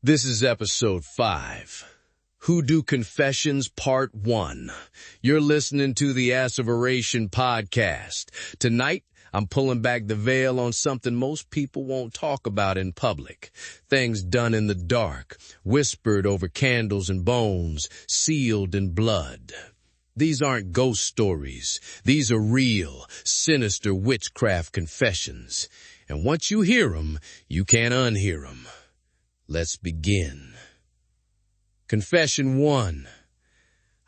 This is episode 5, Hoodoo Confessions Part 1. You're listening to the Asseveration podcast. Tonight, I'm pulling back the veil on something most people won't talk about in public. Things done in the dark, whispered over candles and bones, sealed in blood. These aren't ghost stories. These are real, sinister witchcraft confessions. And once you hear them, you can't unhear them. Let's begin. Confession 1.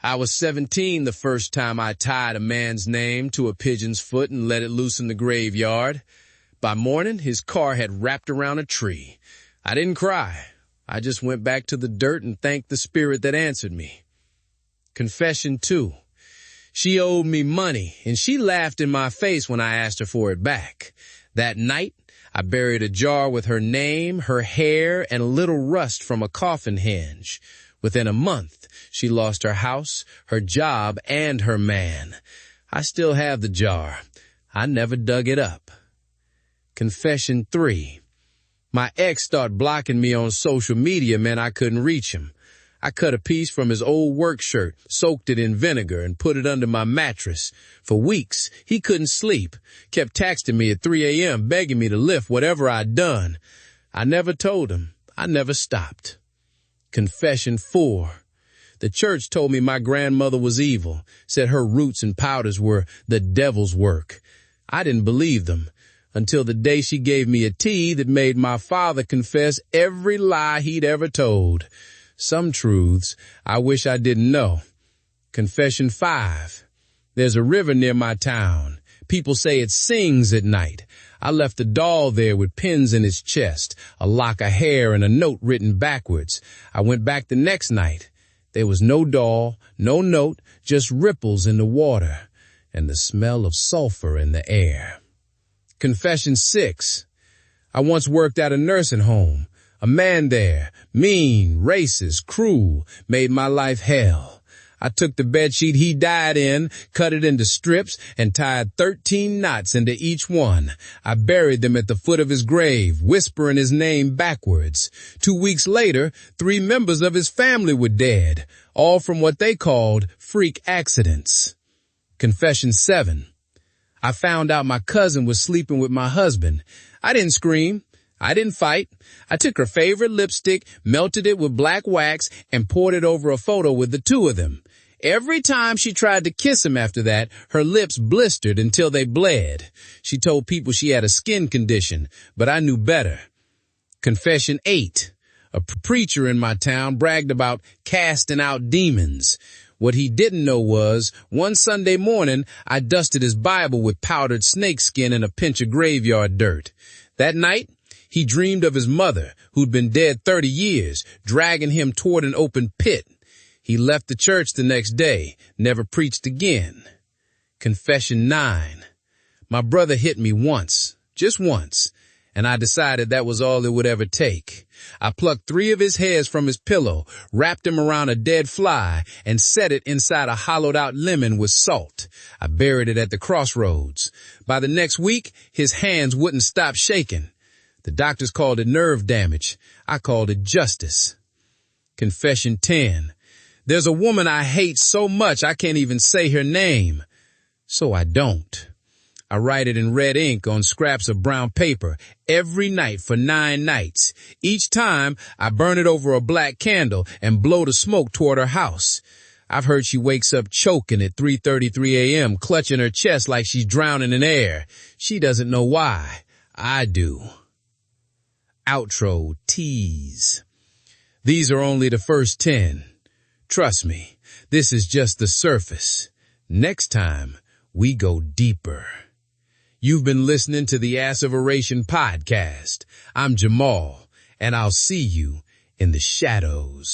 I was 17 the first time I tied a man's name to a pigeon's foot and let it loose in the graveyard. By morning, his car had wrapped around a tree. I didn't cry. I just went back to the dirt and thanked the spirit that answered me. Confession 2. She owed me money, and she laughed in my face when I asked her for it back. That night, I buried a jar with her name, her hair, and a little rust from a coffin hinge. Within a month, she lost her house, her job, and her man. I still have the jar. I never dug it up. Confession 3. My ex started blocking me on social media meant I couldn't reach him. I cut a piece from his old work shirt, soaked it in vinegar, and put it under my mattress. For weeks, he couldn't sleep, kept texting me at 3 a.m., begging me to lift whatever I'd done. I never told him. I never stopped. Confession 4. The church told me my grandmother was evil, said her roots and powders were the devil's work. I didn't believe them until the day she gave me a tea that made my father confess every lie he'd ever told. Some truths I wish I didn't know. Confession 5. There's a river near my town. People say it sings at night. I left a doll there with pins in its chest, a lock of hair, and a note written backwards. I went back the next night. There was no doll, no note, just ripples in the water, and the smell of sulfur in the air. Confession 6. I once worked at a nursing home. A man there, mean, racist, cruel, made my life hell. I took the bedsheet he died in, cut it into strips, and tied 13 knots into each one. I buried them at the foot of his grave, whispering his name backwards. 2 weeks later, 3 members of his family were dead, all from what they called freak accidents. Confession 7. I found out my cousin was sleeping with my husband. I didn't scream. I didn't fight. I took her favorite lipstick, melted it with black wax, and poured it over a photo with the two of them. Every time she tried to kiss him after that, her lips blistered until they bled. She told people she had a skin condition, but I knew better. Confession 8. A preacher in my town bragged about casting out demons. What he didn't know was, one Sunday morning, I dusted his Bible with powdered snakeskin and a pinch of graveyard dirt. That night, he dreamed of his mother, who'd been dead 30 years, dragging him toward an open pit. He left the church the next day, never preached again. Confession 9. My brother hit me once, just once, and I decided that was all it would ever take. I plucked 3 of his hairs from his pillow, wrapped him around a dead fly, and set it inside a hollowed-out lemon with salt. I buried it at the crossroads. By the next week, his hands wouldn't stop shaking. The doctors called it nerve damage. I called it justice. Confession 10. There's a woman I hate so much I can't even say her name. So I don't. I write it in red ink on scraps of brown paper every night for 9 nights. Each time, I burn it over a black candle and blow the smoke toward her house. I've heard she wakes up choking at 3:33 a.m., clutching her chest like she's drowning in air. She doesn't know why. I do. Outro tease. These are only the first 10. Trust me, this is just the surface. Next time, we go deeper. You've been listening to the Asseveration podcast. I'm Jamaal, and I'll see you in the shadows.